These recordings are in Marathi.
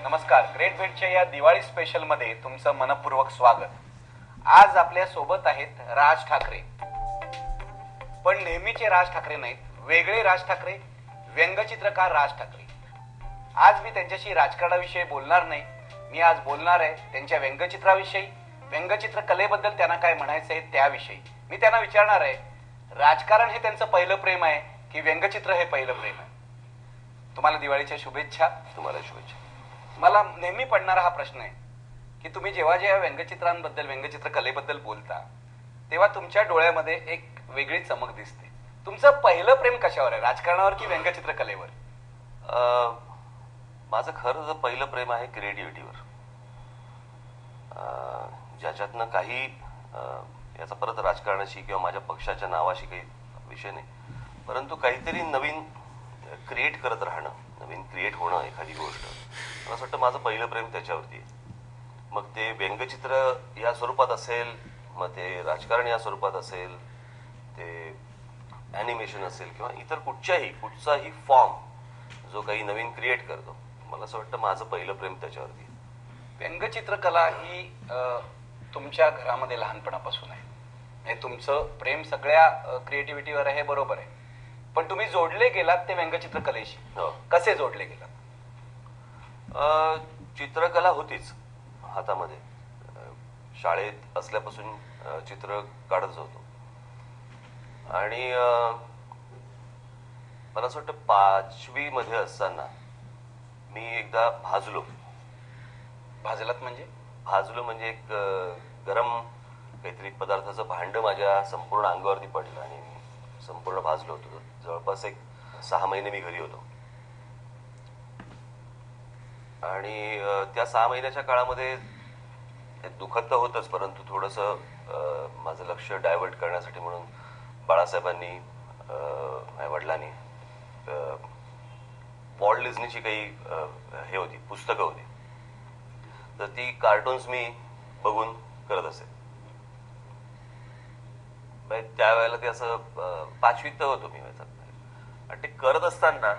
नमस्कार. ग्रेट भेटच्या या दिवाळी स्पेशल मध्ये तुमचं मनपूर्वक स्वागत. आज आपल्या सोबत आहेत राज ठाकरे, पण नेहमीचे राज ठाकरे नाहीत, वेगळे राज ठाकरे, व्यंगचित्रकार राज ठाकरे. आज मी त्यांच्याशी राजकारणाविषयी बोलणार नाही. मी आज बोलणार आहे त्यांच्या व्यंगचित्राविषयी, व्यंगचित्र कलेबद्दल त्यांना काय म्हणायचं आहे त्याविषयी. मी त्यांना विचारणार आहे, राजकारण हे त्यांचं पहिलं प्रेम आहे की व्यंगचित्र हे पहिलं प्रेम आहे? तुम्हाला दिवाळीच्या शुभेच्छा. तुम्हाला शुभेच्छा. मला नेहमी पडणारा हा प्रश्न आहे की तुम्ही जेव्हा जेव्हा व्यंगचित्रांबद्दल, व्यंगचित्र कलेबद्दल बोलता तेव्हा तुमच्या डोळ्यामध्ये एक वेगळी चमक दिसते. तुमचं पहिलं प्रेम कशावर आहे, राजकारणावर की व्यंगचित्र कलेवर? माझं खरं पहिलं प्रेम आहे क्रिएटिव्हिटीवर, ज्याच्यातनं काही याचा परत राजकारणाशी किंवा माझ्या पक्षाच्या नावाशी काही विषय नाही, परंतु काहीतरी नवीन क्रिएट करत राहणं, नवीन क्रिएट होणं एखादी गोष्ट. मला असं वाटतं माझं पहिलं प्रेम त्याच्यावरती आहे. मग ते व्यंगचित्र या स्वरूपात असेल, मग ते राजकारण या स्वरूपात असेल, ते ॲनिमेशन असेल किंवा इतर कुठचाही फॉर्म जो काही नवीन क्रिएट करतो, मला असं वाटतं माझं पहिलं प्रेम त्याच्यावरती आहे. व्यंगचित्रकला ही तुमच्या घरामध्ये लहानपणापासून आहे. म्हणजे तुमचं प्रेम सगळ्या क्रिएटिव्हिटीवर आहे, बरोबर आहे, पण तुम्ही जोडले गेलात ते व्यंगचित्र कलेशी. कसे जोडले गेलात? चित्रकला होतीच हातामध्ये. शाळेत असल्यापासून चित्र काढत होतो आणि मला असं वाटतं 5वी मध्ये असताना मी एकदा भाजलो. भाजलात म्हणजे? भाजलो म्हणजे एक गरम काहीतरी पदार्थाचं भांड माझ्या संपूर्ण अंगावरती पडलं आणि मी संपूर्ण भाजलो होतो. जवळपास एक 6 महिने मी घरी होतो आणि त्या 6 महिन्याच्या काळामध्ये दुःखद तर होतंच, परंतु थोडंसं माझं लक्ष डायव्हर्ट करण्यासाठी म्हणून बाळासाहेबांनी, माझ्या वडिलांनी वॉल्ट डिझनीची काही हे होती, पुस्तकं होती, तर ती कार्टून्स मी बघून करत असे. त्यावेळेला ते असं 5वीत तर होतो मी आणि ते करत असताना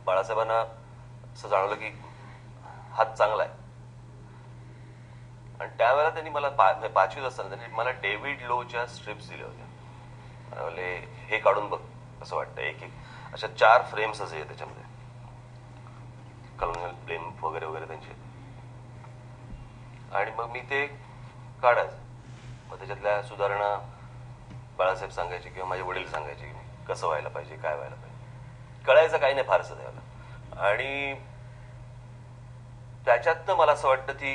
बाळासाहेबांना असं जाणवलं की हात चांगला आहे. आणि त्यावेळेला त्यांनी मला 5वीत असताना त्यांनी मला डेव्हिड लोच्या स्ट्रिप्स दिल्या होत्या. म्हणजे हे काढून बघ असं वाटतं. एक अशा 4 फ्रेम्स असे त्याच्यामध्ये, कलोनियल ब्लेम वगैरे वगैरे त्यांचे. आणि मग मी ते काढायचं. मग त्याच्यातल्या सुधारणा बाळासाहेब सांगायचे किंवा माझे वडील सांगायचे की कसं व्हायला पाहिजे, काय व्हायला पाहिजे. कळायचं काही नाही फारसं त्यावेळेला. आणि त्याच्यातनं मला असं वाटतं ती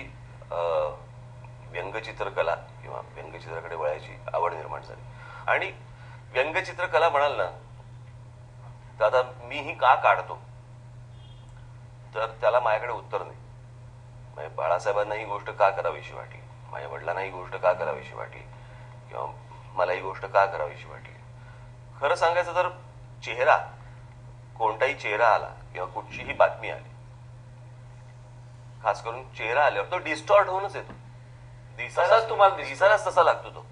व्यंगचित्रकला किंवा व्यंगचित्राकडे वळायची आवड निर्माण झाली. आणि व्यंगचित्रकला म्हणाल ना, तर आता मीही का काढतो, तर त्याला माझ्याकडे उत्तर नाही. म्हणजे बाळासाहेबांना ही गोष्ट का करावीशी वाटली, माझ्या वडिलांना ही गोष्ट का करावीशी वाटली, किंवा मला ही गोष्ट का करावीशी वाटली. खरं सांगायचं तर चेहरा, कोणताही चेहरा आला किंवा कुठचीही बातमी आली, खास करून चेहरा आल्यावर तो डिस्टॉर्ट होऊनच येतो. दिसायलाच तसा लागतो तो.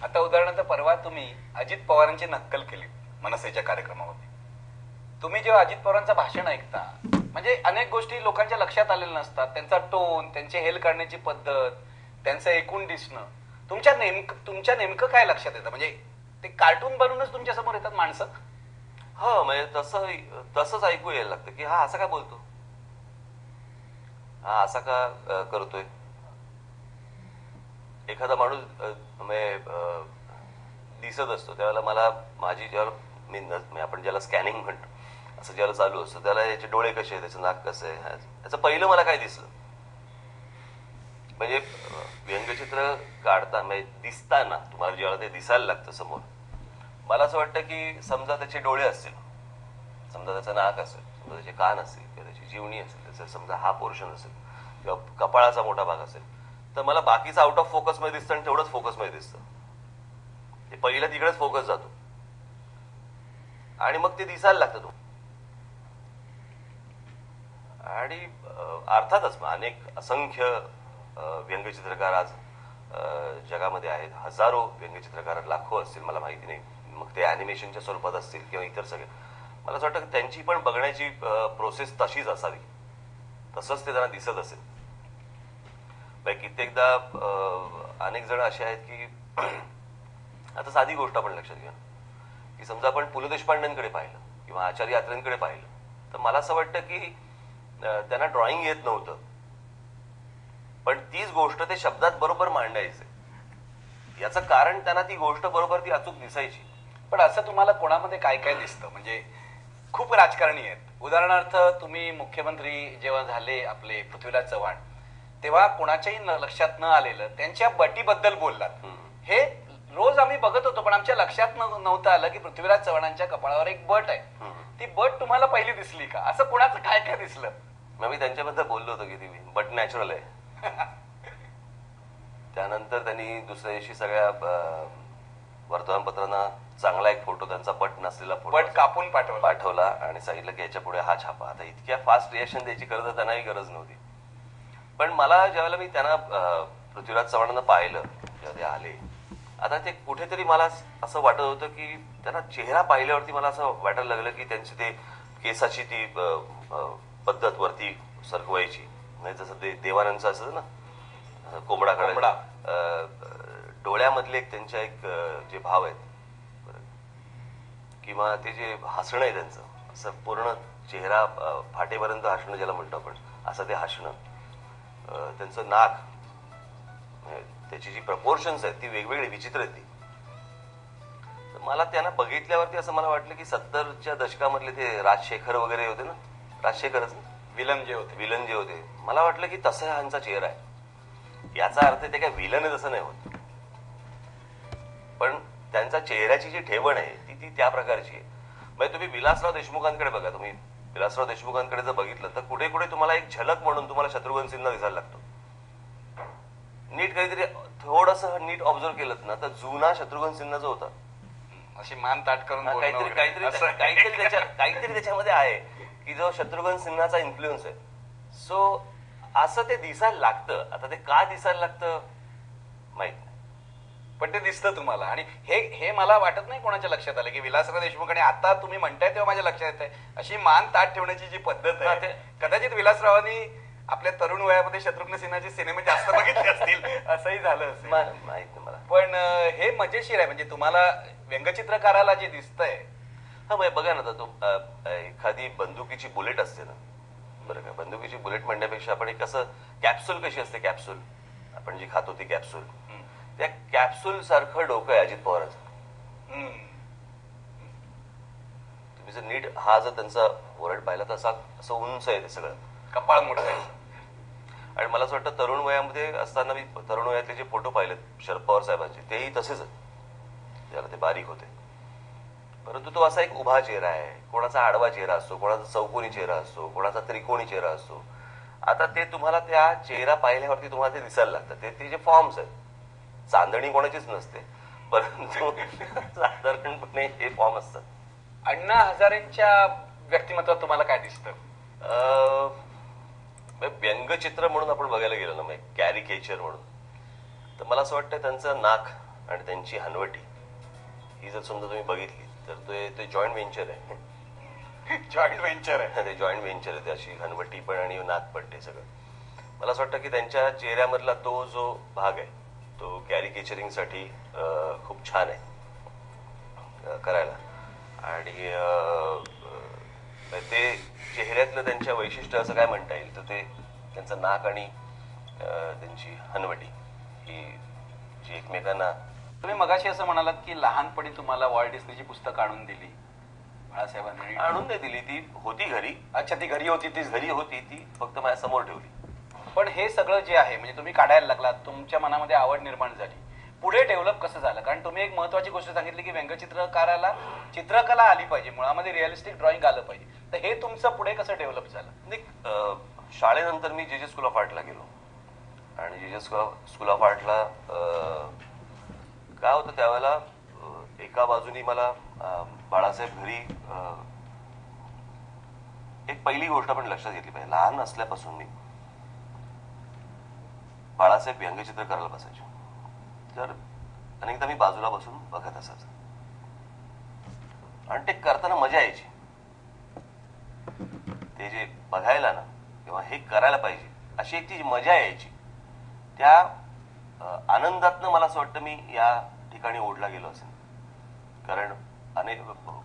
आता उदाहरणार्थ परवा तुम्ही अजित पवारांची नक्कल केली मनसेच्या कार्यक्रमामध्ये. तुम्ही जेव्हा अजित पवारांचं भाषण ऐकता, म्हणजे अनेक गोष्टी लोकांच्या लक्षात आलेल्या नसतात. त्यांचा टोन, त्यांची हेल काढण्याची पद्धत, त्यांचं एकूण दिसणं, तुमच्या नेमकं काय लक्षात येतं? म्हणजे ते कार्टून बनवूनच तुमच्या समोर येतात माणसं. हो, म्हणजे तसंच ऐकू यायला लागतं की हा असा का बोलतो, हा असा का करतोय. एखादा माणूस दिसत असतो त्यावेळेला मला माझी जेव्हा आपण ज्याला स्कॅनिंग म्हणतो, असं ज्याला चालू असतं, त्याला याचे डोळे कसे आहे, त्याचं नाक कसं आहे, याचं पहिलं मला काय दिसलं. म्हणजे व्यंगचित्र काढता म्हणजे दिसताना तुम्हाला जेव्हा ते दिसायला लागतं समोर, मला असं वाटतं की समजा त्याचे डोळे असतील, समजा त्याचं नाक असेल, समजा त्याचे कान असतील किंवा त्याची जीवनी असेल, त्याचा समजा हा पोर्शन असेल किंवा कपाळाचा मोठा भाग असेल, तर मला बाकीचं आउट ऑफ फोकस मध्ये दिसतं आणि तेवढंच फोकस मध्ये दिसतं. ते पहिलं तिकडेच फोकस जातो आणि मग ते दिसायला लागतं तो. आणि अर्थातच अनेक असंख्य व्यंगचित्रकार आज जगामध्ये आहेत. हजारो व्यंगचित्रकार, लाखो असतील, मला माहिती नाही. मग ते ॲनिमेशनच्या स्वरूपात असतील किंवा इतर सगळे. मला असं वाटतं की त्यांची पण बघण्याची प्रोसेस तशीच असावी. तसंच ते त्यांना दिसत असेल. कित्येकदा अनेक जण असे आहेत की आता साधी गोष्ट आपण लक्षात घ्या की समजा आपण पु ल देशपांडेंकडे पाहिलं किंवा आचार्य यात्रेंकडे पाहिलं तर मला असं वाटतं की त्यांना ड्रॉइंग येत नव्हतं, पण तीच गोष्ट ते शब्दात बरोबर मांडायचे. याचं कारण त्यांना ती गोष्ट बरोबर ती अचूक दिसायची. पण असं तुम्हाला कोणामध्ये काय काय दिसतं? म्हणजे खूप राजकारणी आहेत. उदाहरणार्थ तुम्ही मुख्यमंत्री जेव्हा झाले आपले पृथ्वीराज चव्हाण, तेव्हा कोणाच्याही लक्षात न आलेलं त्यांच्या बटीबद्दल बोललात. हे रोज आम्ही बघत होतो, पण आमच्या लक्षात नव्हतं आलं की पृथ्वीराज चव्हाणांच्या कपाळावर एक बट आहे. ती बट तुम्हाला पहिली दिसली का? असं कोणाचं काय काय दिसलं? मग मी त्यांच्याबद्दल बोललो होतो की ती बट नॅचरल आहे. त्यानंतर त्यांनी दुसऱ्या दिवशी सगळ्या वर्तमानपत्रांना चांगला एक फोटो, त्यांचा बट नसलेला फोटो बट कापून पाठवला आणि सांगितलं की याच्या पुढे हा छापा. आता इतक्या फास्ट रिएक्शन द्यायची खरं तर त्यांनाही गरज नव्हती. पण मला ज्यावेळेला मी त्यांना पृथ्वीराज चव्हाणांना पाहिलं जेव्हा ते आले, आता ते कुठेतरी मला असं वाटत होतं की त्यांना चेहरा पाहिल्यावरती मला असं वाटायला लागलं की त्यांची ते केसाची ती पद्धत वरती सरकवायची, नाही जसं ते देवानंदचं असतं ना कोंबडा. डोळ्यामधले त्यांच्या एक जे भाव आहेत किंवा ते जे हसणं आहे त्यांचं, असं पूर्ण चेहरा फाटेपर्यंत हसणं ज्याला म्हणतो आपण, असं ते हसणं, त्यांचं नाक, त्याची जी प्रपोर्शन्स आहेत ती वेगवेगळी विचित्र आहेत ती. तर मला त्यांना बघितल्यावरती असं मला वाटलं की 70च्या दशकामधले ते राजशेखर वगैरे होते ना, राजशेखरच विलन जे होते, मला वाटलं की तसा ह्यांचा चेहरा आहे. याचा अर्थ ते काय विलन आहे तसं नाही होत, पण त्यांचा चेहऱ्याची जी ठेवण आहे ती त्या प्रकारची आहे. म्हणजे तुम्ही विलासराव देशमुखांकडे बघा, तुम्ही विलासराव देशमुखांकडे जर बघितलं तर कुठे कुठे तुम्हाला एक झलक म्हणून तुम्हाला शत्रुघ्न सिन्हा दिसायला लागतो. नीट काहीतरी थोडंसं नीट ऑब्झर्व केलं ना तर जुना शत्रुघ्न सिन्हा जो होता, अशी मान ताट करून काहीतरी त्याच्यामध्ये आहे की जो शत्रुघ्न सिन्हाचा इन्फ्लुएन्स आहे. सो असं ते दिसायला लागतं. आता ते का दिसायला लागतं माहित नाही, पण ते दिसतं तुम्हाला. आणि हे मला वाटत नाही कोणाच्या लक्षात आलं की विलासराव देशमुख, आणि आता तुम्ही म्हणताय तेव्हा माझ्या लक्षात येत आहे अशी मान ताट ठेवण्याची जी पद्धत आहे. कदाचित विलासरावांनी आपल्या तरुण वयामध्ये शत्रुघ्न सिन्हाचे सिनेमे जास्त बघितले असतील, असंही झालं असेल, माहित नाही मला. पण हे मजेशीर आहे. म्हणजे तुम्हाला व्यंगचित्रकाराला जे दिसतंय, हा बघा ना, तो एखादी बंदुकीची बुलेट असते ना, बरं का, बंदुकीची बुलेट म्हणण्यापेक्षा आपण एक कसं कॅप्सूल कशी असते, कॅप्सूल आपण जी खातो ती कॅप्सूल, त्या कॅप्सूल सारखं डोकं आहे अजित पवारांचं. तुम्ही जर नीट हा जर त्यांचा वरड पाहिला तर असं उंच आहे ते सगळं, कपाळ मोठं आहे. आणि मला असं वाटतं तरुण वयामध्ये असताना मी तरुण वयातले जे फोटो पाहिलेत शरद पवार साहेबांचे, तेही तसेच आहेत, ज्याला ते बारीक होते. परंतु तो असा एक उभा चेहरा आहे. कोणाचा आडवा चेहरा असतो, कोणाचा चौकोनी चेहरा असतो, कोणाचा त्रिकोणी चेहरा असतो. आता ते तुम्हाला त्या चेहरा पाहिल्यावरती तुम्हाला ते दिसायला लागतं. ते जे फॉर्म्स आहेत, चांदणी कोणाचीच नसते, परंतु साधारणपणे हे फॉर्म असतात. अण्णा हजारेंच्या व्यक्तिमत्वात तुम्हाला काय दिसतं? व्यंगचित्र म्हणून आपण बघायला गेलो ना, मग कॅरिकेचर म्हणून, तर मला असं वाटतं त्यांचं नाक आणि त्यांची हनवटी ही जर समजा तुम्ही बघितली तर ते जॉईंट व्हेंचर आहे. जॉईंट व्हेंचर आहे ते जॉईंट व्हेंचर आहे, त्याची हनवटी पण आणि नाक पण, ते सगळं मला असं वाटतं की त्यांच्या चेहऱ्यामधला तो जो भाग आहे तो कॅरिकेचरिंगसाठी खूप छान आहे करायला. आणि ते चेहऱ्यातलं त्यांच्या वैशिष्ट्य असं काय म्हणता येईल तर ते त्यांचं नाक आणि त्यांची हनवटी ही जी एकमेकांना. तुम्ही मगाशी असं म्हणालात की लहानपणी तुम्हाला वॉल्ट डिस्नीची पुस्तकं आणून दिली बाळासाहेबांनी? आणून नाही दिली, ती होती घरी. अच्छा, ती घरी होती, तीच घरी होती, ती फक्त माझ्या समोर ठेवली. पण हे सगळं जे आहे म्हणजे तुम्ही काढायला लागलात, तुमच्या मनामध्ये आवड निर्माण झाली, पुढे डेव्हलप कसं झालं? कारण तुम्ही एक महत्वाची गोष्ट सांगितली की व्यंगचित्रकाराला चित्रकला आली पाहिजे, मुळामध्ये रिअलिस्टिक ड्रॉइंग आलं पाहिजे. तर हे तुमचं पुढे कसं डेव्हलप झालं? शाळेनंतर मी जे स्कूल ऑफ आर्टला गेलो आणि जे स्कूल ऑफ आर्टला काय होतं त्यावेळेला, एका बाजूनी मला बाळासाहेब घरी एक पहिली गोष्ट आपण लक्षात घेतली पाहिजे, लहान असल्यापासून मी बाळासाहेब व्यंगचित्र करायला बसायचे. तर अनेकदा मी बाजूला बसून बघत असायचो आणि ते करताना मजा यायची. ते जे बघायला ना, किंवा हे करायला पाहिजे अशी एक जी मजा यायची, त्या आनंदातनं मला असं वाटतं मी या ठिकाणी ओढला गेलो असेल. कारण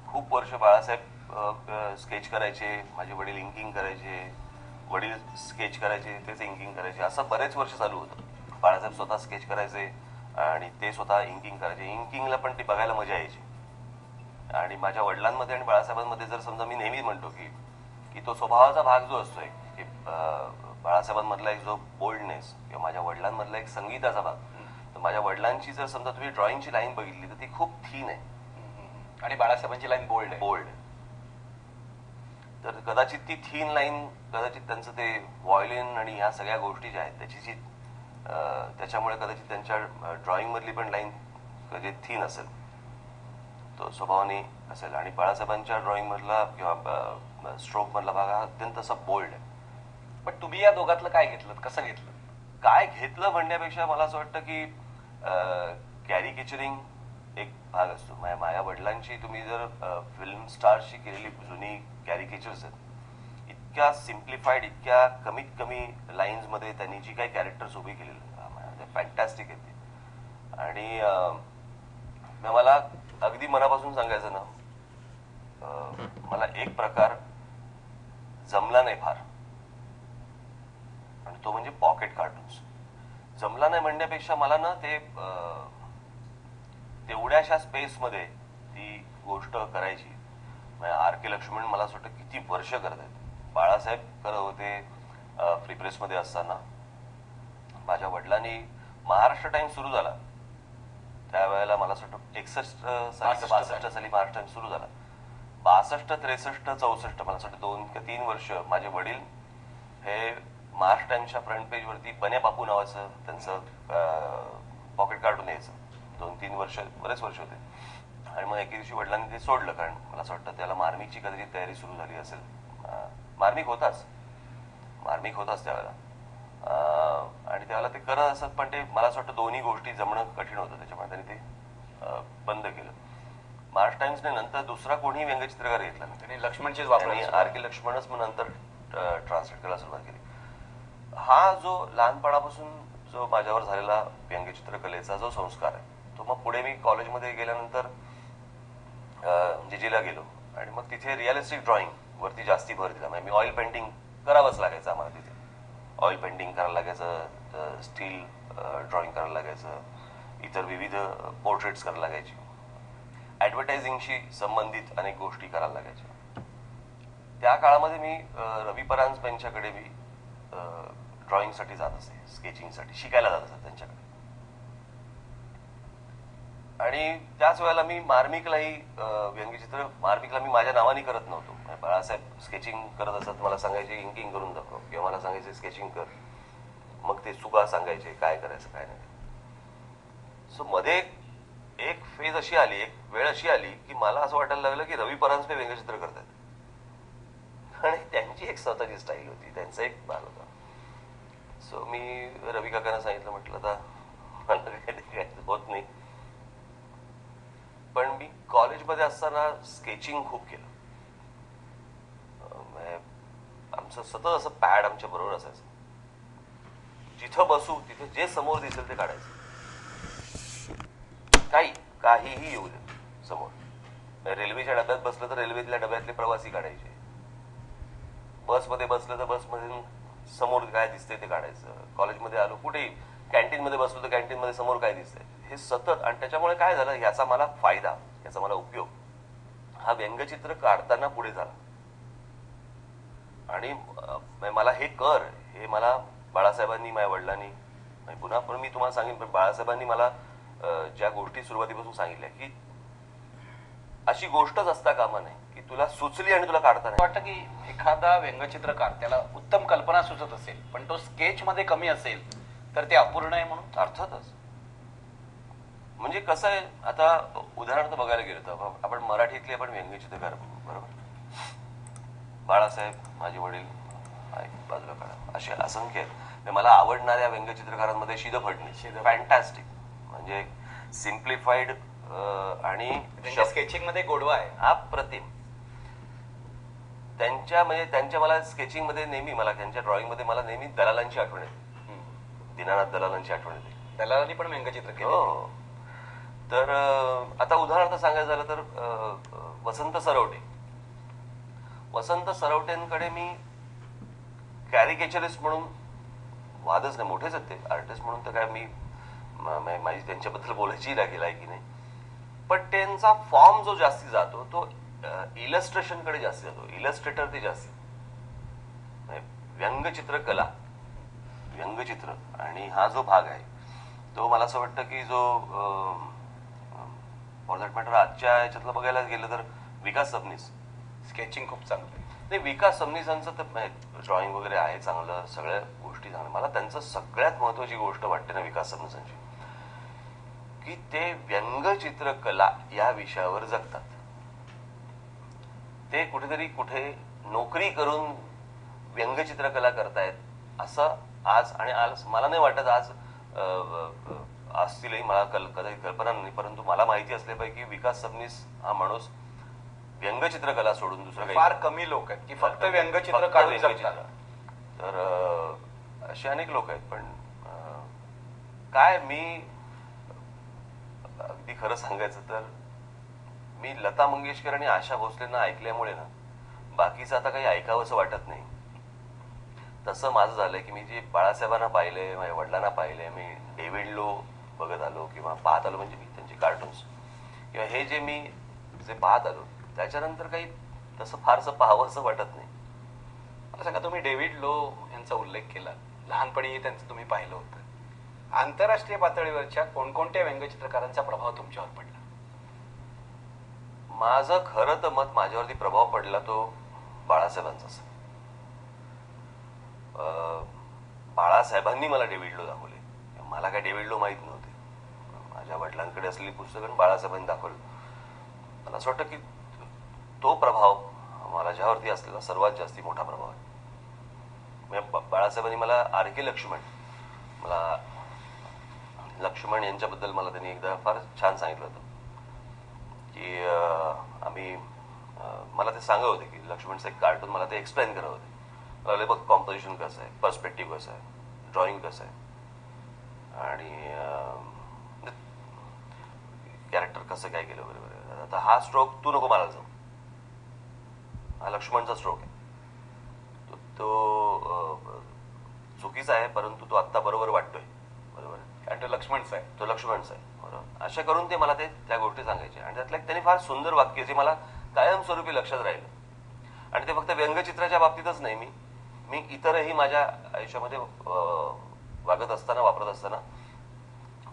खूप वर्ष बाळासाहेब स्केच करायचे, माझे वडील इंकिंग करायचे, वडील स्केच करायचे तेच इंकिंग करायचे, असं बरेच वर्ष चालू होतं. बाळासाहेब स्वतः स्केच करायचे आणि ते स्वतः इंकिंग करायचे. इंकिंगला पण ती बघायला मजा यायची. आणि माझ्या वडिलांमध्ये आणि बाळासाहेबांमध्ये जर समजा मी नेहमी म्हणतो की तो स्वभावाचा भाग जो असतोय की बाळासाहेबांमधला एक जो बोल्डनेस किंवा माझ्या वडिलांमधला एक संगीताचा भाग, तर माझ्या वडिलांची जर समजा तुम्ही ड्रॉइंगची लाईन बघितली तर ती खूप थीन आहे आणि बाळासाहेबांची लाईन बोल्ड आहे. बोल्ड. तर कदाचित ती थीन लाईन, कदाचित त्यांचं ते व्हायोलिन आणि ह्या सगळ्या गोष्टी ज्या आहेत त्याची जी त्याच्यामुळे कदाचित त्यांच्या ड्रॉइंग मधली पण लाईन कदाचित थीन असेल, तो स्वभावाने असेल. आणि बाळासाहेबांच्या ड्रॉइंग मधला किंवा स्ट्रोक मधला भाग हा अत्यंत असा बोल्ड आहे. पण तुम्ही या दोघातलं काय घेतलं, कसं घेतलं? काय घेतलं म्हणण्यापेक्षा मला असं वाटतं की कॅरिकेचरिंग एक भाग असतो. माझ्या वडिलांची तुम्ही जर फिल्म स्टारशी केलेली जुनी कॅरिकेचर्स आहेत, इतक्या सिम्प्लिफाईड, इतक्या कमीत कमी लाईन्स मध्ये त्यांनी जी काही कॅरेक्टर्स उभी केलेली फॅन्टॅस्टिक आहेत ती. आणि मला अगदी मनापासून सांगायचं ना, मला एक प्रकार जमला नाही फार, आणि तो म्हणजे पॉकेट कार्टून्स. जमला नाही म्हणण्यापेक्षा मला ना ते तेवढ्याशा स्पेस मध्ये ती गोष्ट करायची. आर के लक्ष्मण मला असं वाटतं किती वर्ष करत आहेत. बाळासाहेब करत होते फ्री प्रेस मध्ये असताना. माझ्या वडिलांनी महाराष्ट्र टाइम्स सुरू झाला त्यावेळेला मला असं वाटतं 61 साली 62 साली महाराष्ट्र टाइम्स सुरू झाला. 62, 63, 64 मला असं वाटतं 2 किंवा 3 वर्ष माझे वडील हे महाराष्ट्र टाइम्सच्या फ्रंट पेज वरती बन्या बापू नावाचं त्यांचं पॉकेट कार्टून यायचं. 2-3 वर्ष, बरेच वर्ष होते. आणि मग एके दिवशी वडिलांनी ते सोडलं, कारण मला असं वाटतं त्याला मार्मिकची कदाचित तयारी सुरू झाली असेल. मार्मिक होताच त्यावेळेला. आणि त्यावेळेला ते करत असत, पण ते मला असं वाटतं दोन्ही गोष्टी जमणं कठीण होतं, त्याच्यामुळे त्यांनी ते बंद केलं. महाराष्ट्र टाइम्सने नंतर दुसरा कोणी व्यंगचित्रकार घेतला नाही. त्यांनी लक्ष्मणचीच वापरली. आर के लक्ष्मणच मग नंतर ट्रान्सलेट करायला सुरुवात केली. हा जो लहानपणापासून जो माझ्यावर झालेला व्यंगचित्रकलेचा जो संस्कार आहे, तो मग पुढे मी कॉलेजमध्ये गेल्यानंतर जीजीला गेलो आणि मग तिथे रिअलिस्टिक ड्रॉइंग वरती जास्ती भर दिला. मी ऑइल पेंटिंग करावंच लागायचं आम्हाला तिथे. ऑइल पेंटिंग करायला लागायचं, स्टील ड्रॉइंग करायला लागायचं, इतर विविध पोर्ट्रेट्स करायला लागायची, ऍडव्हर्टायझिंगशी संबंधित अनेक गोष्टी करायला लागायच्या. त्या काळामध्ये मी रवी परांजपे यांच्याकडे मी ड्रॉइंगसाठी जात असे, स्केचिंगसाठी शिकायला जात असे त्यांच्याकडे. आणि त्याच वेळेला मी मार्मिकलाही व्यंगचित्र मार्मिकला मी माझ्या नावाने करत नव्हतो. बाळासाहेब स्केचिंग करत असत, मला सांगायचे इंकिंग करून दाखव, किंवा मला सांगायचे स्केचिंग कर, मग ते सुगा सांगायचे काय करायचं काय नाही. सो मध्ये एक फेज अशी आली, एक वेळ अशी आली की मला असं वाटायला लागलं की रवी परांजपे व्यंगचित्र करतात आणि त्यांची एक स्वतःची स्टाईल होती, त्यांचा एक भाग होता. सो मी रवी काकांना सांगितलं, म्हटलं आता मला काय होत नाही. पण मी कॉलेजमध्ये असताना स्केचिंग खूप केलं. आमचं सतत असं पॅड आमच्या बरोबर असायचं, जिथं बसू तिथे जे समोर दिसेल ते काढायचं, काहीही येऊ दे समोर. रेल्वेच्या डब्यात बसलं तर रेल्वेतल्या डब्यातले प्रवासी काढायचे, बसमध्ये बसलं तर बसमध्ये समोर काय दिसतंय ते काढायचं, कॉलेजमध्ये आलो कुठेही कॅन्टीन मध्ये बसलो तर कॅन्टीन मध्ये समोर काय दिसतंय हे सतत. आणि त्याच्यामुळे काय झालं, याचा मला फायदा, याचा मला उपयोग हा व्यंगचित्र काढताना पुढे झाला. आणि मला हे मला बाळासाहेबांनी, माझ्या वडिलांनी, पुन्हा पण मी तुम्हाला सांगेन, पण बाळासाहेबांनी मला ज्या गोष्टी सुरुवातीपासून सांगितल्या की अशी गोष्टच असता कामा नाही की तुला सुचली आणि तुला काढता नाही. वाटतं की एखादा व्यंगचित्रकार त्याला उत्तम कल्पना सुचत असेल पण तो स्केच मध्ये कमी असेल तर ते अपूर्ण आहे म्हणून. अर्थातच. म्हणजे कसं आहे, आता उदाहरणार्थ बघायला गेलो तर आपण मराठीतले आपण व्यंगचित्रकार बरोबर, बाळासाहेब, माझे वडील, बाजूला काढा, असे असंख्य आहेत. मला आवडणाऱ्या व्यंगचित्रकारांमध्ये शिद फडणीस, फॅन्टॅस्टिक, म्हणजे सिम्प्लिफाईड आणि स्केचिंग मध्ये गोडवा आहे अप्रतिम. त्यांच्या म्हणजे त्यांच्या मला स्केचिंग मध्ये नेहमी मला त्यांच्या ड्रॉइंग मध्ये मला नेहमी दलालांची आठवण येते. दीनानाथ दलालांची आठवण येते. दलालांनी पण व्यंगचित्र केलं. हो. तर आता उदाहरणार्थ सांगायचं झालं तर वसंत सरवटे. वसंत सरवटेंकडे मी कॅरिकेचरिस्ट म्हणून, वादच नाही, मोठेच आहेत ते आर्टिस्ट म्हणून, तर काय मी माझी त्यांच्याबद्दल बोलायची लागेल आहे की नाही, पण त्यांचा फॉर्म जो जास्ती जातो तो इलस्ट्रेशन कडे जास्ती जातो. इलस्ट्रेटर ते जास्ती व्यंगचित्रकला, व्यंगचित्र आणि हा जो भाग आहे तो मला असं वाटतं की जो फॉर दॅट मॅटर आजच्या याच्यातलं बघायला गेलं तर विकास सबनीस स्केचिंग खूप चांगलं आहे. नाही, विकास सबनीसांचं तर ड्रॉइंग वगैरे आहे चांगलं, सगळ्या गोष्टी चांगल्या. मला त्यांचं सगळ्यात महत्वाची गोष्ट वाटते ना विकास सबनीसांची, की ते व्यंगचित्रकला या विषयावर जगतात. ते कुठेतरी कुठे नोकरी करून व्यंगचित्रकला करतायत असं आज, आणि आज मला नाही वाटत आज असतीलही, मला कदाचित कल्पना नाही, परंतु मला माहिती असल्यापैकी विकास सबनीस हा माणूस व्यंगचित्रकला सोडून दुसरं काही, फार कमी लोक आहेत की फक्त व्यंगचित्र काढून जगतात. तर असे अनेक लोक आहेत. पण काय, मी अगदी खरं सांगायचं तर मी लता मंगेशकर आणि आशा भोसलेंना ऐकल्यामुळे ना बाकीचं आता काही ऐकावं असं वाटत नाही. तसं माझं झालंय की मी जे बाळासाहेबांना पाहिलंय, माझ्या वडिलांना पाहिलंय, मी डेव्हिड लो बघत आलो किंवा पाहत आलो, म्हणजे मी त्यांचे कार्टून्स किंवा हे जे मी जे पाहत आलो, त्याच्यानंतर काही तसं फारसं पाहावं असं वाटत नाही. मला सांगा, तुम्ही डेव्हिड लो यांचा उल्लेख केला, लहानपणी त्यांचं तुम्ही पाहिलं होतं. आंतरराष्ट्रीय पातळीवरच्या कोणकोणत्या व्यंगचित्रकारांचा प्रभाव तुमच्यावर पडला? माझं खरं तर मत, माझ्यावरती प्रभाव पडला तो बाळासाहेबांचाच. बाळासाहेबांनी मला डेव्हिड लो दाखवले. मला काय डेव्हिड लो माहीत नव्हते. माझ्या वडिलांकडे असलेली पुस्तकं बाळासाहेबांनी दाखवली. मला असं वाटतं की तो प्रभाव मला ज्यावरती असलेला सर्वात जास्ती मोठा प्रभाव आहे. बाळासाहेबांनी मला आर के लक्ष्मण, मला लक्ष्मण यांच्याबद्दल मला त्यांनी एकदा फार छान सांगितलं होतं की आम्ही मला ते सांगत होते की लक्ष्मणचं एक कार्टून मला ते एक्सप्लेन करत होते. मला बघ, कॉम्पोजिशन कसं आहे, पर्स्पेक्टिव्ह कसं आहे, ड्रॉइंग कसं आहे, आणि कॅरेक्टर कसं काय केलं वगैरे. आता हा स्ट्रोक तू नको मला जाऊ, हा लक्ष्मणचा स्ट्रोक आहे, तो चुकीचा आहे, परंतु तो आत्ता बरोबर वाटतोय. बरोबर आहे, कारण तो लक्ष्मणचा आहे. तो लक्ष्मणचा आहे. बरोबर. अशा करून ते मला त्या गोष्टी सांगायचे, आणि त्यातलं त्यांनी फार सुंदर वाक्य जे मला कायमस्वरूपी लक्षात राहिलं. आणि ते फक्त व्यंगचित्राच्या बाबतीतच नाही, मी इतरही माझ्या आयुष्यामध्ये वागत असताना, वापरत असताना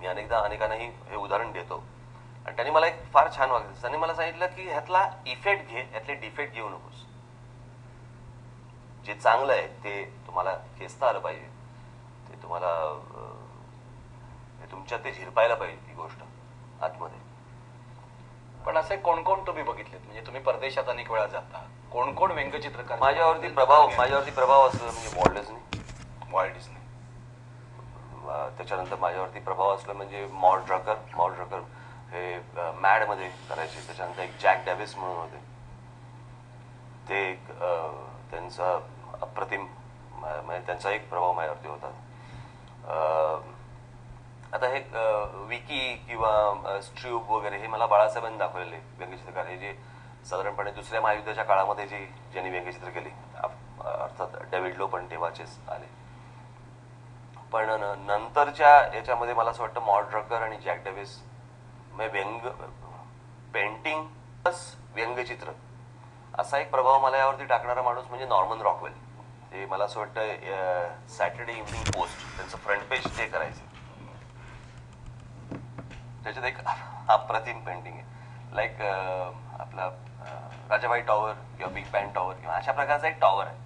मी अनेकांनाही हे उदाहरण देतो. आणि त्यांनी मला एक फार छान वाक्य, त्यांनी मला सांगितलं की ह्यातला इफेक्ट घे, ह्यातले डिफेक्ट घेऊ नकोस. जे चांगलं आहे ते तुम्हाला खेचता आलं पाहिजे, ते तुम्हाला तुमच्यात ते झिरपायला पाहिजे ती गोष्ट आतमध्ये. पण असे कोण कोण तुम्ही बघितलेत? म्हणजे तुम्ही परदेशात अनेक वेळा जाता, कोण कोण व्यंगचित्रकार माझ्यावरती प्रभाव असला म्हणजे वॉल्ट डिस्नी. त्याच्यानंतर माझ्यावरती प्रभाव असला म्हणजे मॉल ड्रकर हे मॅड मध्ये करायचे. त्याच्यानंतर एक जॅक डॅव्हिस म्हणून होते, ते एक त्यांचा अप्रतिम, म्हणजे त्यांचा एक प्रभाव माझ्यावरती होता. आता हे विकी किंवा स्ट्र्यूब वगैरे हे मला बाळासाहेबांनी दाखवलेले व्यंगचित्रकार, हे जे साधारणपणे दुसऱ्या महायुद्धाच्या काळामध्ये ज्यांनी व्यंगचित्र केली, अर्थात डेव्हिड लो पण तेव्हाचेच आले. पण नंतरच्या याच्यामध्ये मला असं वाटतं मॉड ड्रकर आणि जॅक डॅव्हिस पेंटिंग प्लस व्यंगचित्र असा एक प्रभाव मला यावरती टाकणारा माणूस म्हणजे नॉर्मन रॉकवेल. ते मला असं वाटतं सॅटर्डे इव्हनिंग पोस्ट त्यांचं फ्रंट पेज ते करायचं. त्याच्यात एक अप्रतिम पेंटिंग आहे, लाईक आपला राजाबाई टॉवर किंवा बिग बॅन टॉवर किंवा अशा प्रकारचा एक टॉवर आहे.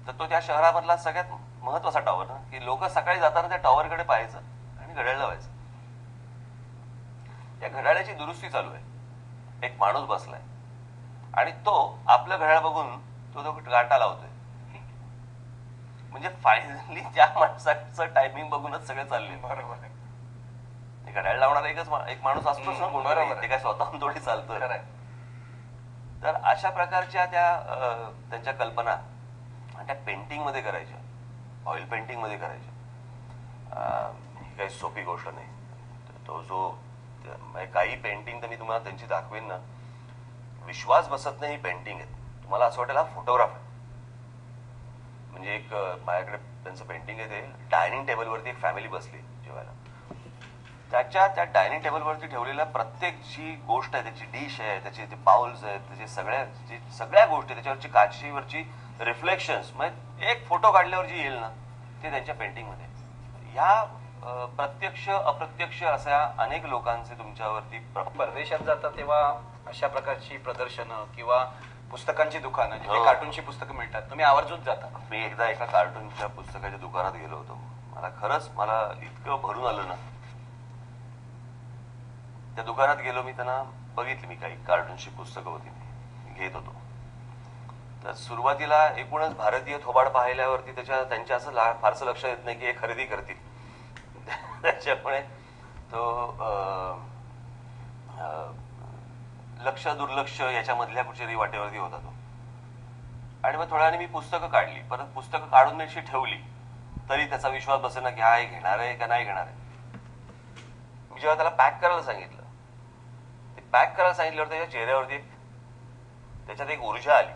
तर तो त्या शहरामधला सगळ्यात महत्वाचा टॉवर ना, की लोक सकाळी जाताना त्या टॉवरकडे पाहायचं आणि घड्याळ लावायचं. या घड्याळाची दुरुस्ती चालू आहे, एक माणूस बसलाय आणि तो आपलं घड्याळ बघून तो गाठा लावतोय. म्हणजे फायनली त्या माणसाचं टायमिंग बघूनच सगळं चाललंय. बरोबर आहे. घड्याळ लावणारा एक माणूस असतोच ना, बरोबर. ते काय स्वतःहून थोडी चालतोय. तर अशा प्रकारच्या त्या त्यांच्या कल्पना आणि त्या पेंटिंगमध्ये करायच्या, ऑइल पेंटिंगमध्ये करायच्या. ही काही सोपी गोष्ट नाही. तो जो काही पेंटिंग तर मी तुम्हाला त्यांची दाखवेन ना, विश्वास बसत नाही ही पेंटिंग आहे. तुम्हाला असं वाटेल हा फोटोग्राफ आहे. म्हणजे एक माझ्याकडे त्यांचं पेंटिंग आहे, ते डायनिंग टेबलवरती एक फॅमिली बसली जेवायला. त्या डायनिंग टेबलवरती ठेवलेल्या प्रत्येक जी गोष्ट आहे, त्याची डिश आहे, त्याचे ते बाउल्स आहेत, त्याचे सगळ्या गोष्टी, त्याच्यावरची काचेवरची रिफ्लेक्शन्स, म्हणजे एक फोटो काढल्यावर जी येईल ना, ते त्यांच्या पेंटिंगमध्ये. ह्या प्रत्यक्ष अप्रत्यक्ष अशा अनेक लोकांचे तुमच्यावरती परदेशात जाता तेव्हा अशा प्रकारची प्रदर्शनं किंवा पुस्तकांची दुकानं जिथे कार्टूनची पुस्तकं मिळतात तुम्ही आवर्जून जाता. मी एकदा एका कार्टूनच्या पुस्तकाच्या दुकानात गेलो होतो. मला इतकं भरून आलं ना. त्या दुकानात गेलो, मी त्यांना बघितली, मी काही कार्टूनची पुस्तकं होती, मी घेत होतो. तर सुरुवातीला एकूणच भारतीय थोबाड पाहिल्यावरती त्यांच्या असं फारसं लक्ष येत नाही की हे खरेदी करतील. त्याच्यामुळे तो लक्ष दुर्लक्ष याच्यामधल्या कुठेतरी वाटेवरती होता तो. आणि मग थोड्याने मी पुस्तकं काढली, परत पुस्तकं काढून मी अशी ठेवली, तरी त्याचा विश्वास बसेना की हा हे घेणार आहे का नाही घेणार आहे. मी जेव्हा त्याला पॅक करायला सांगितलं, ते पॅक करायला सांगितल्यावर त्याच्या चेहऱ्यावरती त्याच्यात एक ऊर्जा आली.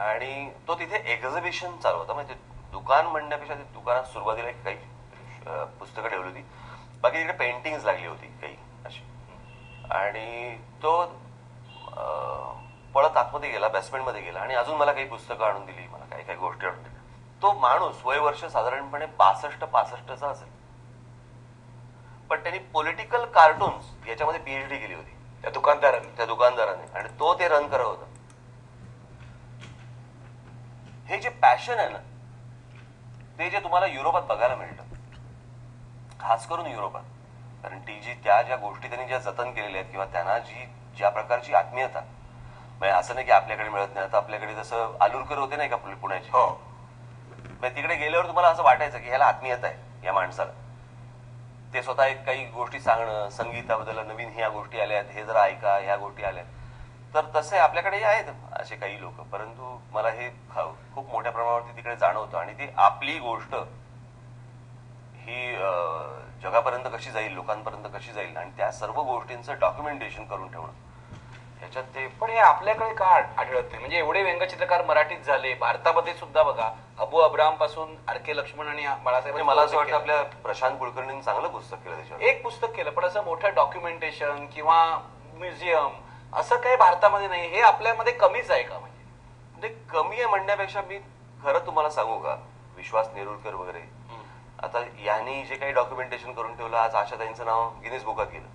आणि तो तिथे एक्झिबिशन चालू होता. म्हणजे दुकान म्हणण्यापेक्षा ते दुकानात सुरुवातीला काही पुस्तकं ठेवली होती, बाकी तिकडे पेंटिंग्स लागली होती काही अशी. आणि तो पळत आतमध्ये गेला, बेसमेंटमध्ये गेला आणि अजून मला काही पुस्तकं आणून दिली, मला काही काही गोष्टी आणून दिल्या. तो माणूस वयवर्ष साधारणपणे 65-65चा असेल, पण त्यांनी पॉलिटिकल कार्टून्स याच्यामध्ये PhD केली होती त्या दुकानदाराने, आणि तो ते रन करत होता. हे जे पॅशन आहे ना, ते जे तुम्हाला युरोपात बघायला मिळतं, खास करून युरोपात. कारण ज्या गोष्टी त्यांनी ज्या जतन केलेल्या आहेत किंवा त्यांना ज्या प्रकारची आत्मीयता, म्हणजे असं नाही की आपल्याकडे मिळत नाही. आता आपल्याकडे जसं आलुरकर होते नाही का पुण्याचे, हो, म्हणजे तिकडे गेल्यावर तुम्हाला असं वाटायचं की ह्याला आत्मीयता आहे या माणसाला. ते स्वतः एक काही गोष्टी सांगणं, संगीताबद्दल नवीन ह्या गोष्टी आल्यात, हे जरा ऐका, ह्या गोष्टी आल्यात. तर तसे आपल्याकडे आहेत असे काही लोक, परंतु मला हे खूप मोठ्या प्रमाणावरती तिकडे जाणवतं. आणि ती आपली गोष्ट ही जगापर्यंत कशी जाईल, लोकांपर्यंत कशी जाईल, आणि त्या सर्व गोष्टींचं डॉक्युमेंटेशन करून ठेवणं, ह्याच्यात ते. पण हे आपल्याकडे का आढळत नाही? म्हणजे एवढे व्यंगचित्रकार मराठीत झाले, भारतामध्ये सुद्धा बघा, अबू अब्राहम पासून RK लक्ष्मण आणि बाळासाहेब. मला असं वाटतं आपल्या प्रशांत कुलकर्णींनी चांगलं पुस्तक केलं त्याच्यावर. एक पुस्तक केलं, पण असं मोठं डॉक्युमेंटेशन किंवा म्युझियम असं काही भारतामध्ये नाही. हे आपल्यामध्ये कमीच आहे का? म्हणजे कमी आहे म्हणण्यापेक्षा मी खरं तुम्हाला सांगू का, विश्वास नेरुरकर वगैरे, आता यांनी जे काही डॉक्युमेंटेशन करून ठेवलं, आज आशाताईंचं नाव गिनीज बुकात गेलं.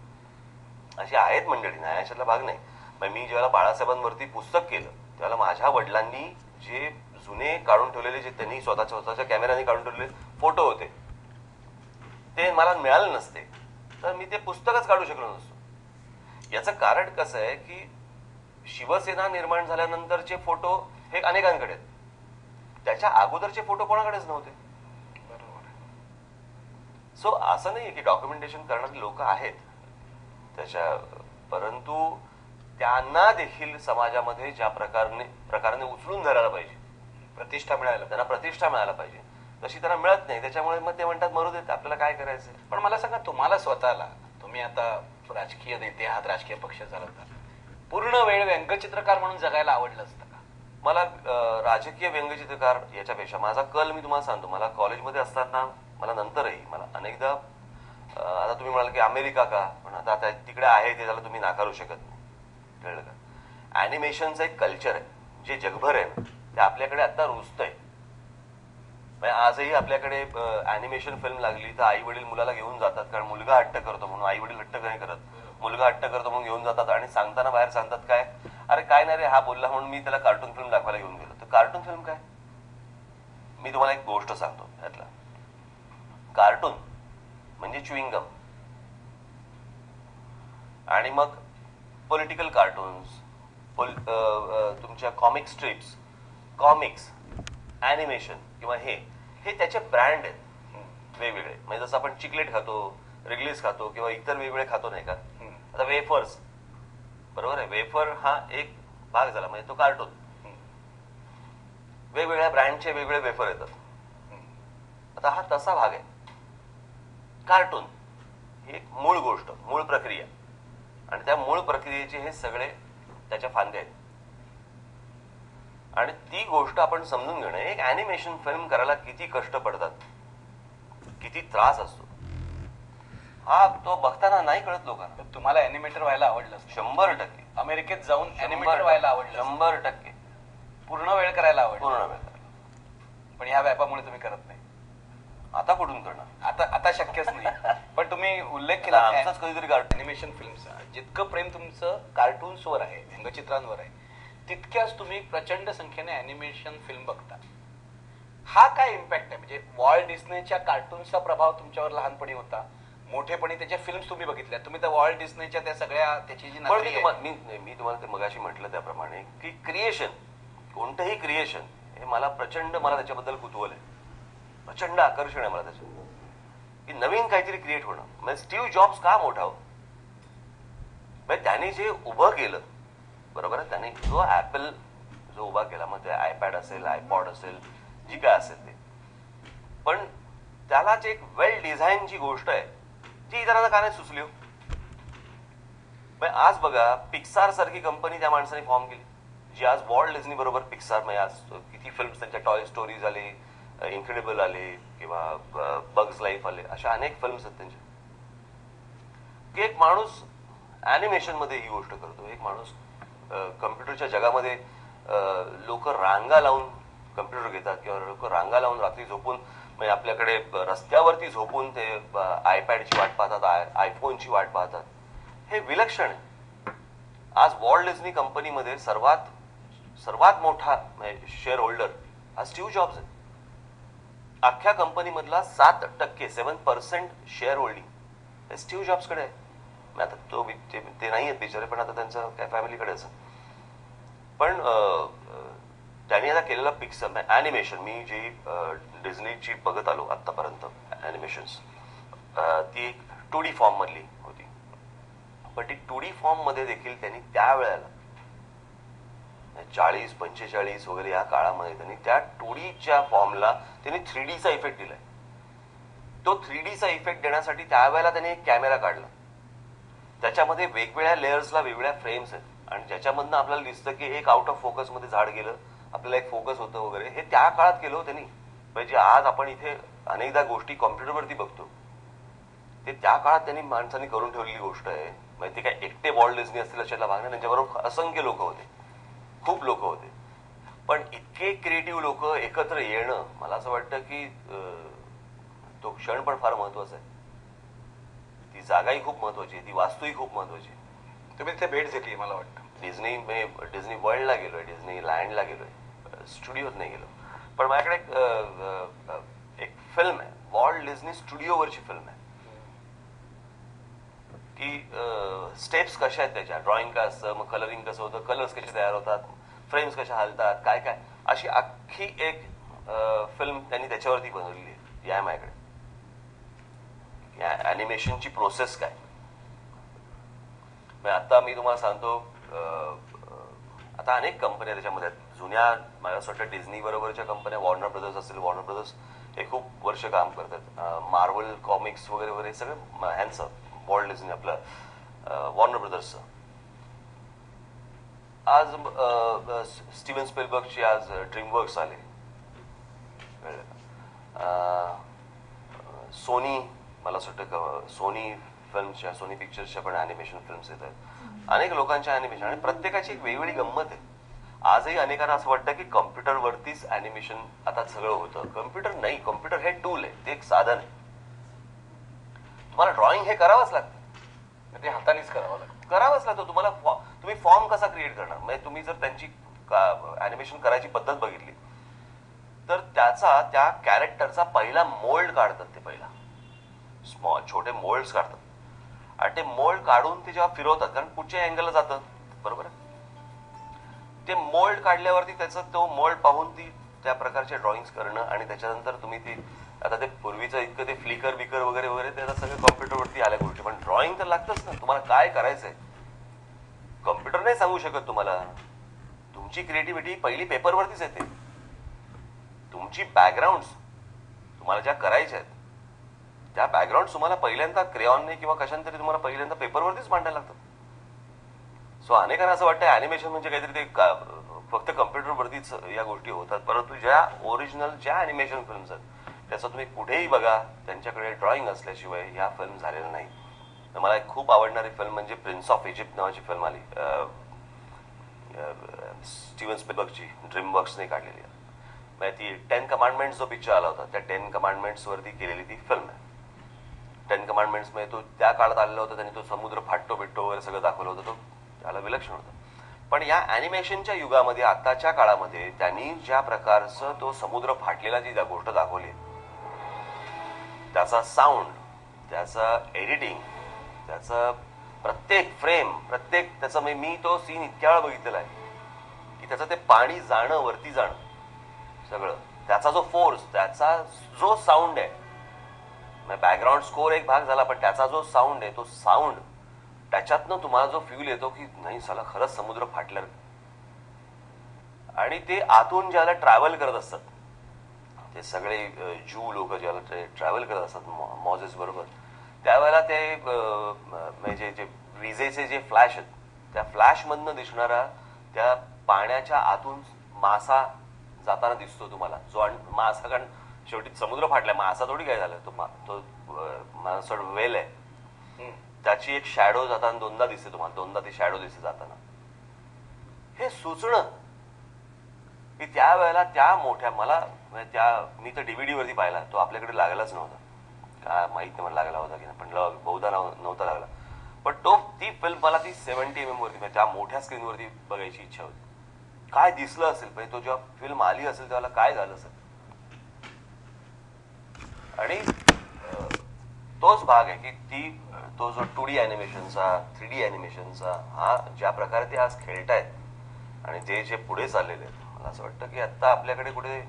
अशी आहेत मंडळी, नाही अशातला भाग नाही. मग मी जेव्हा बाळासाहेबांवरती पुस्तक केलं, त्याला माझ्या वडिलांनी जे जुने काढून ठेवलेले, जे त्यांनी स्वतःच्या कॅमेऱ्याने काढून ठेवलेले फोटो होते, ते मला मिळाले नसते तर मी ते पुस्तकच काढू शकलो नसतो. याचं कारण कसं आहे की शिवसेना निर्माण झाल्यानंतरचे फोटो हे अनेकांकडे आहेत, त्याच्या अगोदरचे फोटो कोणाकडेच नव्हते. सो असं नाही की डॉक्युमेंटेशन करणारे लोक आहेत त्याच्या, परंतु त्यांना देखील समाजामध्ये ज्या प्रकाराने उचलून धरायला पाहिजे, त्यांना प्रतिष्ठा मिळायला पाहिजे, तशी त्यांना मिळत नाही. त्याच्यामुळे मग ते म्हणतात मरू देत, आपल्याला काय करायचंय. पण मला सांगा, तुम्हाला स्वतःला, तुम्ही आता राजकीय नेते आहात, राजकीय पक्ष चालवता, पूर्ण वेळ व्यंगचित्रकार म्हणून जगायला आवडलं असतं का? मला राजकीय व्यंगचित्रकार याच्यापेक्षा माझा कल मी तुम्हाला सांगतो. मला कॉलेजमध्ये असताना, मला नंतरही, मला अनेकदा आता तुम्ही म्हणाल की अमेरिका का, पण आता तिकडे आहे ते त्याला तुम्ही नाकारू शकत नाही, कळलं का. ॲनिमेशनचं एक कल्चर आहे जे जगभर आहे ना, ते आपल्याकडे आता रुजतंय. आजही आपल्याकडे ॲनिमेशन फिल्म लागली तर आई वडील मुलाला घेऊन जातात, कारण मुलगा हट्ट करतो म्हणून. आई वडील हट्ट नाही करत, मुलगा हट्ट करतो म्हणून घेऊन जातात. आणि सांगताना बाहेर सांगतात काय, अरे काय नाही रे, हा बोलला म्हणून मी त्याला कार्टून फिल्म दाखवायला घेऊन गेलो. तर कार्टून फिल्म काय? मी तुम्हाला एक गोष्ट सांगतो त्यातला. कार्टून म्हणजे च्युइंगम, आणि मग पॉलिटिकल कार्टून्स, तुमच्या कॉमिक स्ट्रिप्स, कॉमिक्स, ॲनिमेशन किंवा हे त्याचे ब्रँड आहेत वेगवेगळे. म्हणजे जसं आपण चिकलेट खातो, रिग्लीस खातो किंवा इतर वेगवेगळे खातो नाही का. आता वेफर्स, बरोबर आहे. वेफर हा एक भाग झाला, म्हणजे तो कार्टून. वेगवेगळ्या ब्रँडचे वेगवेगळे वेफर येतात. आता हा तसा भाग आहे. कार्टून ही एक मूळ गोष्ट, मूळ प्रक्रिया, आणि त्या मूळ प्रक्रियेचे हे सगळे त्याच्या फांद्या आहेत. आणि ती गोष्ट आपण समजून घेणं, एक अॅनिमेशन फिल्म करायला किती कष्ट पडतात, किती त्रास असतो, हा तो बघताना नाही कळत लोकांना. तुम्हाला अॅनिमेटर व्हायला आवडलं? 100%. अमेरिकेत जाऊन अॅनिमेटर व्हायला आवडलं? 100%. पूर्ण वेळ करायला आवडलं? पूर्ण वेळ. पण ह्या व्यापामुळे तुम्ही करत नाही. आता कुठून करणार? आता शक्यच नाही. पण तुम्ही उल्लेख केला आमचाच कधीतरी कार्टून. अॅनिमेशन फिल्मचा जितकं प्रेम तुमचं कार्टून्सवर आहे, व्यंगचित्रांवर आहे, तितक्याच तुम्ही प्रचंड संख्येने अॅनिमेशन फिल्म बघता. हा काय इम्पॅक्ट आहे? म्हणजे वॉल्ट डिस्नेच्या कार्टूनचा प्रभाव तुमच्यावर लहानपणी होता, मोठेपणी त्याच्या फिल्म्स तुम्ही बघितल्या, तुम्ही त्या वॉल्ट डिस्नेच्या त्या सगळ्या त्याची जी पण मी तुम्हाला ते मगाशी म्हटलं त्याप्रमाणे की क्रिएशन, कोणतंही क्रिएशन हे मला त्याच्याबद्दल कुतूहल आहे, प्रचंड आकर्षण आहे मला त्याचं, की नवीन काहीतरी क्रिएट होणं. म्हणजे स्टीव्ह जॉब्स का मोठा हो? म्हणजे त्याने जे उभं केलं, बरोबर आहे, त्याने जो ऍपल जो उभा केला, मग ते आयपॅड असेल, आयपॉड असेल, जी काय असेल ते, पण त्यालाच एक वेल डिझाईनची गोष्ट आहे, ती इतरांना का नाही सुचली हो? आज बघा, पिक्सार सारखी कंपनी त्या माणसाने फॉर्म केली, जी आज वॉल्ट डिझनी बरोबर पिक्सार, म्हणजे आज किती फिल्म्स त्यांच्या, टॉय स्टोरीज आले, इन्क्रेडिबल आले, किंवा बग्स लाईफ आले, अशा अनेक फिल्म्स आहेत त्यांच्या. की एक माणूस अॅनिमेशन मध्ये ही गोष्ट करतो, एक माणूस कम्प्युटरच्या जगामध्ये, लोक रांगा लावून कम्प्युटर घेतात, किंवा लोक रांगा लावून रात्री झोपून, म्हणजे आपल्याकडे रस्त्यावरती झोपून ते आयपॅडची वाट पाहतात, आयफोनची वाट पाहतात. हे विलक्षण आहे. आज वॉल्ट डिझनी कंपनीमध्ये सर्वात मोठा शेअर होल्डर हा स्टीव्ह जॉब्स आहे. अख्ख्या कंपनीमधला 7% शेअर होल्डिंग स्टीव्ह जॉब्सकडे आहे. आता ते नाही आहेत बिचारे, पण आता त्यांचं काय फॅमिलीकडे असं. पण त्यांनी आता केलेला पिक्चर अॅनिमेशन, मी जी डिझनीची बघत आलो आतापर्यंत अॅनिमेशन्स, ती एक 2D फॉर्म मधली होती. पण ती 2D फॉर्म मध्ये देखील त्यांनी त्यावेळेला 40-45 वगैरे या काळामध्ये त्यांनी त्या 2Dच्या फॉर्मला त्यांनी 3Dचा इफेक्ट दिलाय. तो 3Dचा इफेक्ट देण्यासाठी त्यावेळेला त्यांनी एक कॅमेरा काढला, त्याच्यामध्ये वेगवेगळ्या लेयर्सला वेगवेगळ्या फ्रेम्स आहेत, आणि ज्याच्यामधनं आपल्याला दिसतं की एक आउट ऑफ फोकस मध्ये झाड गेलं, आपल्याला एक फोकस होतं वगैरे. हे त्या काळात केलं त्यांनी. म्हणजे आज आपण इथे अनेकदा गोष्टी कॉम्प्युटरवरती बघतो, ते त्या काळात त्यांनी माणसांनी करून ठेवलेली गोष्ट आहे. म्हणजे ते काय एकटे वॉल्ट डिझनी असतील अशाला भाग नाही, त्यांच्याबरोबर असंख्य लोक होते, खूप लोक होते. पण इतके क्रिएटिव्ह लोक एकत्र येणं, मला असं वाटतं की तो क्षण पण फार महत्वाचा आहे. ती जागाही खूप महत्वाची आहे, ती वास्तूही खूप महत्वाची आहे. तुम्ही तिथे भेट घेतली मला वाटतं. डिझनी वर्ल्डला गेलोय, डिझनी लँडला गेलोय, स्टुडिओत नाही गेलो. पण माझ्याकडे एक फिल्म आहे, वॉल्ट डिझनी स्टुडिओवरची फिल्म आहे, की स्टेप्स कशा आहेत त्याच्या, ड्रॉइंग काय असतं, मग कलरिंग कसं होतं, कलर्स कसे तयार होतात, फ्रेम्स कशा हलतात, काय काय, अशी अख्खी एक फिल्म त्यांनी त्याच्यावरती बनवलेली आहे. ती आहे माझ्याकडे. अॅनिमेशनची प्रोसेस काय. आता मी तुम्हाला सांगतो, आता अनेक कंपन्या त्याच्यामध्ये आहेत. जुन्या, मला असं वाटतं डिझनी बरोबरच्या कंपन्या, वॉर्नर ब्रदर्स असेल, वॉर्नर ब्रदर्स हे खूप वर्ष काम करतात. मार्वल कॉमिक्स वगैरे वगैरे सगळं ह्यांचं, वॉल्ट डिझनी आपलं वॉर्नर ब्रदर्सचं. आज स्टीव्हन स्पिलबर्गची आज ड्रीमवर्क्स आले, सोनी, मला असं वाटतं सोनी फिल्मच्या, सोनी पिक्चर्सच्या पण अॅनिमेशन फिल्म्स येत आहेत. अनेक लोकांच्या अॅनिमेशन, आणि प्रत्येकाची एक वेगवेगळी गंमत आहे. आजही अनेकांना असं वाटतं की कॉम्प्युटरवरतीच अॅनिमेशन आता सगळं होतं. कॉम्प्युटर नाही, कॉम्प्युटर हे टूल आहे, ते एक साधन आहे. तुम्हाला ड्रॉइंग हे करावंच लागतं, ते हातानेच करावं लागतं. करावंच लागतं. तुम्ही फॉर्म कसा क्रिएट करणार? म्हणजे तुम्ही जर त्यांची अॅनिमेशन करायची पद्धत बघितली तर त्या कॅरेक्टरचा पहिला मोल्ड काढतात. ते पहिला छोटे मोल्ड्स काढतात, आणि ते मोल्ड काढून ते जेव्हा फिरवतात, कारण पुढच्या अँगलला जातं, बरोबर आहे, ते मोल्ड काढल्यावरती त्याचं तो मोल्ड पाहून ती त्या प्रकारचे ड्रॉइंग्स करणं, आणि त्याच्यानंतर तुम्ही ती, आता ते पूर्वीचं इतकं ते फ्लिकर बिकर वगैरे वगैरे ते आता सगळे कॉम्प्युटरवरती आल्या गोष्टी. पण ड्रॉइंग तर लागतंच ना, तुम्हाला काय करायचंय, कॉम्प्युटर नाही सांगू शकत तुम्हाला. तुमची क्रिएटिव्हिटी पहिली पेपरवरतीच येते. तुमची बॅकग्राऊंड तुम्हाला ज्या करायच्या आहेत त्या बॅकग्राऊंड तुम्हाला पहिल्यांदा क्रेऑनने किंवा कशाने तरी तुम्हाला पहिल्यांदा पेपरवरतीच मांडायला लागतात. सो अनेकांना असं वाटतं अॅनिमेशन म्हणजे काहीतरी ते फक्त कम्प्युटरवरतीच या गोष्टी होतात, परंतु ज्या ओरिजिनल ज्या अॅनिमेशन फिल्म्स आहेत त्याचा तुम्ही कुठेही बघा त्यांच्याकडे ड्रॉइंग असल्याशिवाय ह्या फिल्म झालेल्या नाही. तर मला एक खूप आवडणारी फिल्म म्हणजे प्रिन्स ऑफ इजिप्त नावाची फिल्म आली, स्टीवन स्पिलबर्गची, ड्रीमवर्क्सने काढलेली आहे. म्हणजे ती 10 कमांडमेंट्स जो पिक्चर आला होता त्या 10 कमांडमेंट्स वरती केलेली ती फिल्म आहे. 10 कमांडमेंट्स मध्ये तो त्या काळात आलेला होता, त्यांनी तो समुद्र फाटतो बिटतो वगैरे सगळं दाखवलं होतं, तो त्याला विलक्षण होतं. पण या अॅनिमेशनच्या युगामध्ये आताच्या काळामध्ये त्यांनी ज्या प्रकारचं तो समुद्र फाटलेला जी गोष्ट दाखवली, त्याचा साऊंड, त्याचं एडिटिंग, त्याचं प्रत्येक फ्रेम, प्रत्येक त्याचं मी तो सीन इतक्या वेळा बघितलेला आहे की त्याचं ते पाणी जाणं, वरती जाणं सगळं, त्याचा जो फोर्स, त्याचा जो साऊंड आहे, बॅकग्राऊंड स्कोर एक भाग झाला पण त्याचा जो साऊंड आहे, तो साऊंड त्याच्यातनं तुम्हाला जो फील येतो की नाही साला खरंच समुद्र फाटलं. आणि ते आतून ज्याला ट्रॅव्हल करत असतात ते सगळे ज्यू लोक ज्याला ट्रॅव्हल करत असतात मॉझेस बरोबर, त्यावेळेला ते म्हणजे जे विजेचे जे फ्लॅश आहेत त्या फ्लॅश मधनं दिसणारा त्या पाण्याच्या आतून मासा जाताना दिसतो तुम्हाला, जो मासा, कारण शेवटी समुद्र फाटलाय, मासा थोडी काय झालं, तो मासा वेल आहे, त्याची एक शॅडो जाताना दोनदा दिसते तुम्हाला, दोनदा ती शॅडो दिसते जाताना. हे सुचणं की त्यावेळेला त्या मोठ्या मला मी तर DVD वरती पाहिला, तो आपल्याकडे लागलाच नव्हता, काय माहित नाही मला लागला होता की नाही, पण बहुधा नव्हता लागला. पण ती फिल्म मला ती 70 mm वरती, त्या मोठ्या स्क्रीनवरती बघायची इच्छा होती. काय दिसलं असेल, म्हणजे तो जेव्हा फिल्म आली असेल त्याला काय झालं असेल. आणि तोच भाग आहे की तो जो 2D अॅनिमेशनचा, 3D अॅनिमेशनचा हा ज्या प्रकारे ते आज खेळतायत आणि ते जे पुढे चाललेले आहेत, मला असं वाटतं की आता आपल्याकडे कुठे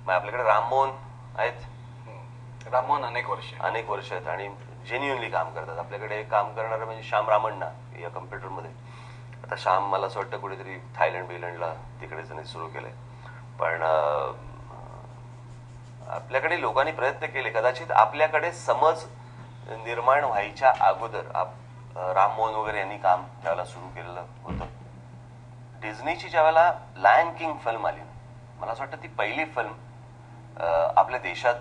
आपल्याकडे राममोहन आहेत, राममोहन अनेक वर्ष आहेत आणि जेन्युअनली काम करतात. आपल्याकडे काम करणारे म्हणजे श्याम रामण्णा या कम्प्युटरमध्ये. आता श्याम मला असं वाटतं कुठेतरी थायलंडला तिकडे त्यांनी सुरू केलंय. पण आपल्याकडे लोकांनी प्रयत्न केले, कदाचित आपल्याकडे समज निर्माण व्हायच्या अगोदर राममोहन वगैरे यांनी काम त्यावेळेला सुरू केलेलं होतं. डिझनीची ज्यावेळेला लायन किंग फिल्म आली, मला असं वाटतं ती पहिली फिल्म आपल्या देशात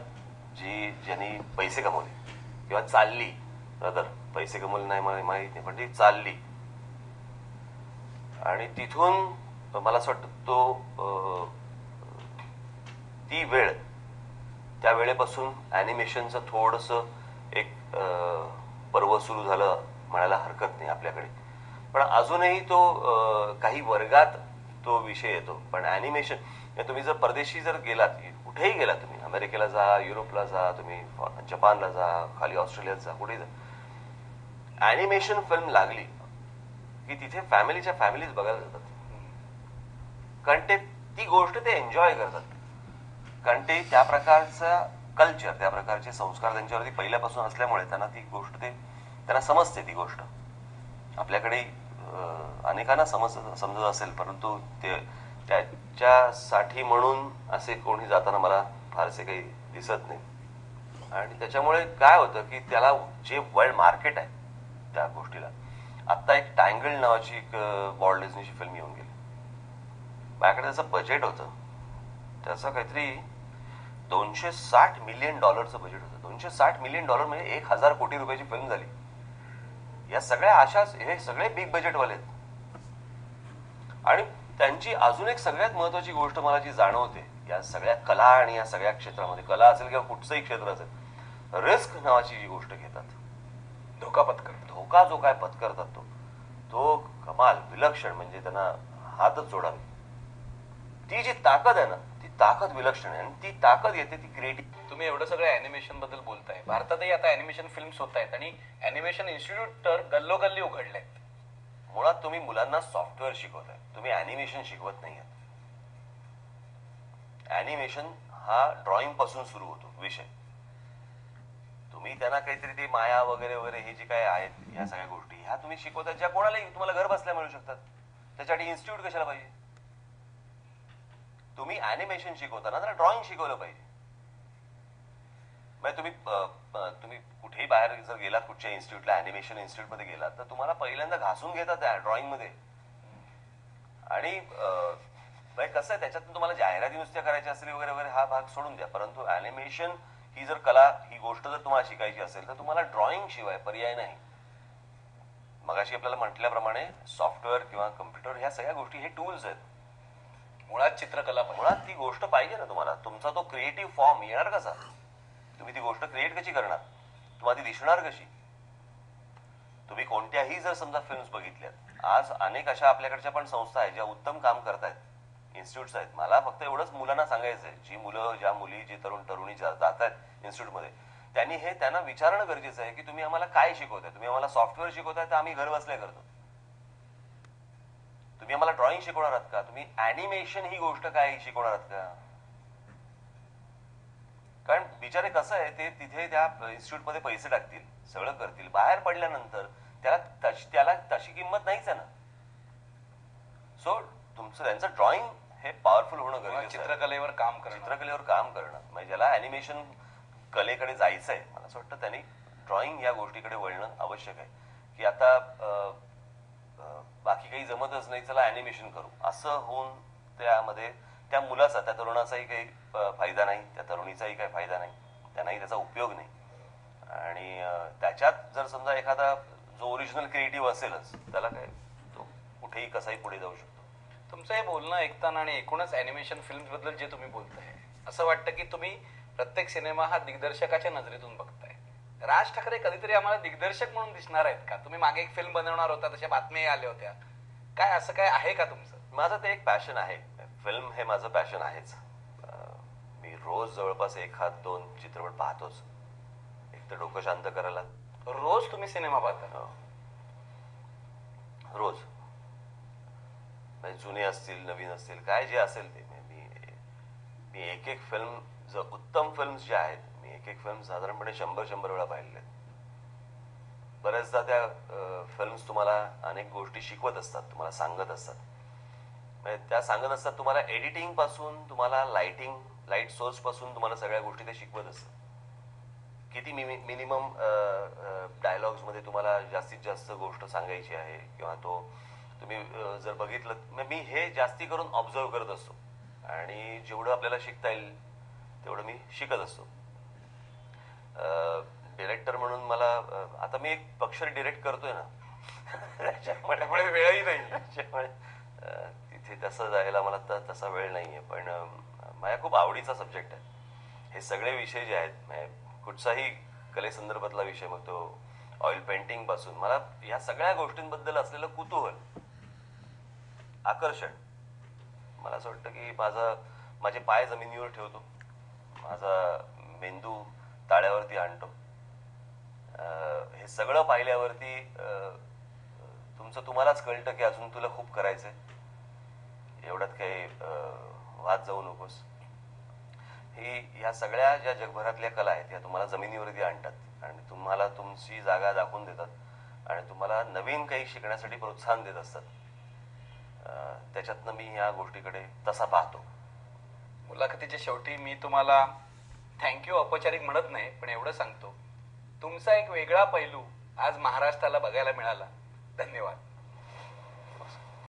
ज्यांनी पैसे कमवले किंवा चालली, पैसे कमवले नाही मला माहित नाही, पण ती चालली. आणि तिथून मला असं वाटतं ती वेळ, त्या वेळेपासून अॅनिमेशनचं थोडंसं एक पर्व सुरू झालं म्हणायला हरकत नाही आपल्याकडे. पण अजूनही तो काही वर्गात तो विषय येतो. पण अॅनिमेशन तुम्ही जर परदेशी जर गेलात, कुठेही गेलात तुम्ही, अमेरिकेला जा, युरोपला जा, तुम्ही जपानला जा, खाली ऑस्ट्रेलियात जा, कुठेही जा, अॅनिमेशन फिल्म लागली की तिथे फॅमिलीच्या फॅमिलीज बघायला जातात. कारण ती गोष्ट ते एन्जॉय करतात, कारण ते त्या प्रकारचा कल्चर, त्या प्रकारचे संस्कार त्यांच्यावरती पहिल्यापासून असल्यामुळे त्यांना ती गोष्ट त्यांना समजते. ती गोष्ट आपल्याकडे अनेकांना समजत असेल, परंतु त्याच्यासाठी म्हणून असे कोणी जाताना मला फारसे काही दिसत नाही. आणि त्याच्यामुळे काय होतं की त्याला जे वर्ल्ड मार्केट आहे त्या गोष्टीला, आता एक टँगल नावाची एक वॉल्ट डिझनीची फिल्म येऊन गेली. माझ्याकडे त्याचं बजेट होतं, त्याचं काहीतरी $260 मिलियन बजेट होतं. $260 मिलियन म्हणजे 1000 कोटी रुपयाची फिल्म झाली. या सगळ्या अशाच, हे सगळे बिग बजेटवाले आहेत. आणि त्यांची अजून एक सगळ्यात महत्वाची गोष्ट मला जी जाणवते या सगळ्या कला आणि या सगळ्या क्षेत्रामध्ये, कला असेल किंवा कुठचंही क्षेत्र असेल, रिस्क नावाची जी गोष्ट घेतात, धोका जो काय पत्करतात तो कमाल, विलक्षण, म्हणजे त्यांना हातच जोडावे. ती जी ताकद आहे ना, ती ताकद विलक्षण आहे. आणि ती ताकद येते ती क्रिएटिव्ह. तुम्ही एवढं सगळं अॅनिमेशन बद्दल बोलताय, भारतातही आता अॅनिमेशन फिल्म्स होत आहेत आणि अॅनिमेशन इन्स्टिट्यूट तर गल्लोगल्ली उघडले आहेत. मुळात तुम्ही मुलांना सॉफ्टवेअर शिकवताय, तुम्ही अॅनिमेशन शिकवत नाही आहात. अॅनिमेशन हा ड्रॉइंग पासून सुरू होतो विषय. तुम्ही त्यांना काहीतरी ती माया वगैरे वगैरे हे जे काय आहेत ह्या सगळ्या गोष्टी ह्या तुम्ही शिकवता, ज्या कोणालाही तुम्हाला घर बसल्या मिळू शकतात. त्याच्यासाठी इन्स्टिट्यूट कशाला पाहिजे? तुम्ही ऍनिमेशन शिकवताना तर ड्रॉइंग शिकवलं पाहिजे. म्हणजे तुम्ही कुठेही बाहेर जर गेलात, कुठच्या इन्स्टिट्यूटला, ऍनिमेशन इन्स्टिट्यूटमध्ये गेलात, तर तुम्हाला पहिल्यांदा घासून घेतात त्या ड्रॉइंगमध्ये. आणि कसं आहे, त्याच्यातून तुम्हाला जाहिराती नुसत्या करायच्या असतील वगैरे वगैरे हा भाग सोडून द्या, परंतु ऍनिमेशन ही जर कला, ही गोष्ट जर तुम्हाला शिकायची असेल तर तुम्हाला ड्रॉइंग शिवाय पर्याय नाही. मगाशी आपल्याला म्हटल्याप्रमाणे सॉफ्टवेअर किंवा कम्प्युटर ह्या सगळ्या गोष्टी हे टूल्स आहेत. मुळात चित्रकला पाहिजे. मुळात ती गोष्ट पाहिजे ना तुम्हाला. तुमचा तो क्रिएटिव्ह फॉर्म येणार कसा? तुम्ही ती गोष्ट क्रिएट कशी करणार? तुम्हाला ती दिसणार कशी? तुम्ही कोणत्याही जर समजा फिल्म्स बघितल्यात, आज अनेक अशा आपल्याकडच्या पण संस्था आहेत ज्या उत्तम काम करतायत, इन्स्टिट्यूट्स आहेत. मला फक्त एवढंच मुलांना सांगायचं आहे, जी मुलं, ज्या मुली, जी तरुण तरुणी जात आहेत इन्स्टिट्यूटमध्ये, त्यांना विचारणं गरजेचं आहे की तुम्ही आम्हाला काय शिकवताय? तुम्ही आम्हाला सॉफ्टवेअर शिकवताय तर आम्ही घर बसल्या करतो. तुम्ही आम्हाला ड्रॉइंग शिकवणार आहात का? तुम्ही ऍनिमेशन ही गोष्ट काय शिकवणार आहात का? कारण बिचारे कसं आहे, ते तिथे त्या इन्स्टिट्यूटमध्ये पैसे टाकतील, सगळं करतील, बाहेर पडल्यानंतर त्याला तशी किंमत नाहीच आहे ना. सो तुमचं त्यांचं ड्रॉइंग हे पॉवरफुल होणं गरजेचं आहे. चित्रकलेवर काम करणं, चित्रकलेवर काम करणं, म्हणजे ज्याला ॲनिमेशन कलेकडे जायचं आहे, मला असं वाटतं त्यांनी ड्रॉइंग या गोष्टीकडे वळणं आवश्यक आहे. की आता बाकी काही जमतच नाही, चला ॲनिमेशन करू, असं होऊन त्यामध्ये त्या मुलाचा, त्या तरुणाचाही काही फायदा नाही, त्या तरुणीचाही काही फायदा नाही, त्यांनाही त्याचा उपयोग नाही. आणि त्याच्यात जर समजा एखादा जो ओरिजिनल क्रिएटिव्ह असेलच, त्याला काय तो कुठेही कसाही पुढे जाऊ शकतो. तुमचं हे बोलणं ऐकताना आणि एकूणच ॲनिमेशन फिल्म्स बद्दल जे तुम्ही बोलताय, असं वाटतं की तुम्ही प्रत्येक सिनेमा हा दिग्दर्शकाच्या नजरेतून बघताय. राज ठाकरे कधीतरी आम्हाला दिग्दर्शक म्हणून दिसणार आहेत का? तुम्ही मागे एक फिल्म बनवणार होता, तशा बातम्याही आल्या होत्या. काय असं काय आहे का तुमचं? माझं ते एक पॅशन आहे, फिल्म हे माझं पॅशन आहेच. मी रोज जवळपास 1-2 चित्रपट पाहतोच, एक तर डोकं शांत करायला. रोज तुम्ही सिनेमा पाहता? रोज, जुने असतील, नवीन असतील, काय जे असेल ते. मी एक फिल्म, जर उत्तम फिल्म ज्या आहेत, मी एक फिल्म साधारणपणे 100 वेळा पाहिलेल्या आहेत. बऱ्याचदा त्या फिल्म्स तुम्हाला अनेक गोष्टी शिकवत असतात, तुम्हाला सांगत असतात. त्या सांगत असतात तुम्हाला एडिटिंग पासून, तुम्हाला लाईट सोर्स पासून, तुम्हाला सगळ्या गोष्टी ते शिकवत असतात. किती मिनिमम डायलॉग्स मध्ये तुम्हाला जास्तीत जास्त गोष्ट सांगायची आहे, किंवा तो तुम्ही जर बघितलं, मी हे जास्ती करून ऑब्झर्व करत असतो आणि जेवढं आपल्याला शिकता येईल तेवढं मी शिकत असतो. डिरेक्टर म्हणून मला, आता मी एक पक्षर डिरेक्ट करतोय ना, त्याच्यामुळे वेळही नाही, त्याच्यामुळे तिथे तसं जायला मला तसा वेळ नाहीये. पण माझ्या खूप आवडीचा सब्जेक्ट आहे हे सगळे विषय जे आहेत. कुठचाही कलेसंदर्भातला विषय, मग तो ऑइल पेंटिंग पासून, मला या सगळ्या गोष्टींबद्दल असलेलं कुतूहल, आकर्षण, मला असं वाटतं की माझे पाय जमिनीवर ठेवतो, माझा मेंदू ताळ्यावरती आणतो. हे सगळं पाहिल्यावरती तुम्हालाच कळतं की अजून तुला खूप करायचंय, एवढ्यात काही वाद जाऊ नकोस. ह्या सगळ्या ज्या जगभरातल्या कला आहेत ह्या तुम्हाला जमिनीवरती आणतात आणि तुम्हाला तुमची जागा दाखवून देतात आणि तुम्हाला नवीन काही शिकण्यासाठी प्रोत्साहन देत असतात. त्याच्यातनं मी या गोष्टीकडे तसा पाहतो. मुलाखतीच्या शेवटी मी तुम्हाला थँक्यू औपचारिक म्हणत नाही, पण एवढं सांगतो, तुमचा एक वेगळा पैलू आज महाराष्ट्राला बघायला मिळाला. धन्यवाद.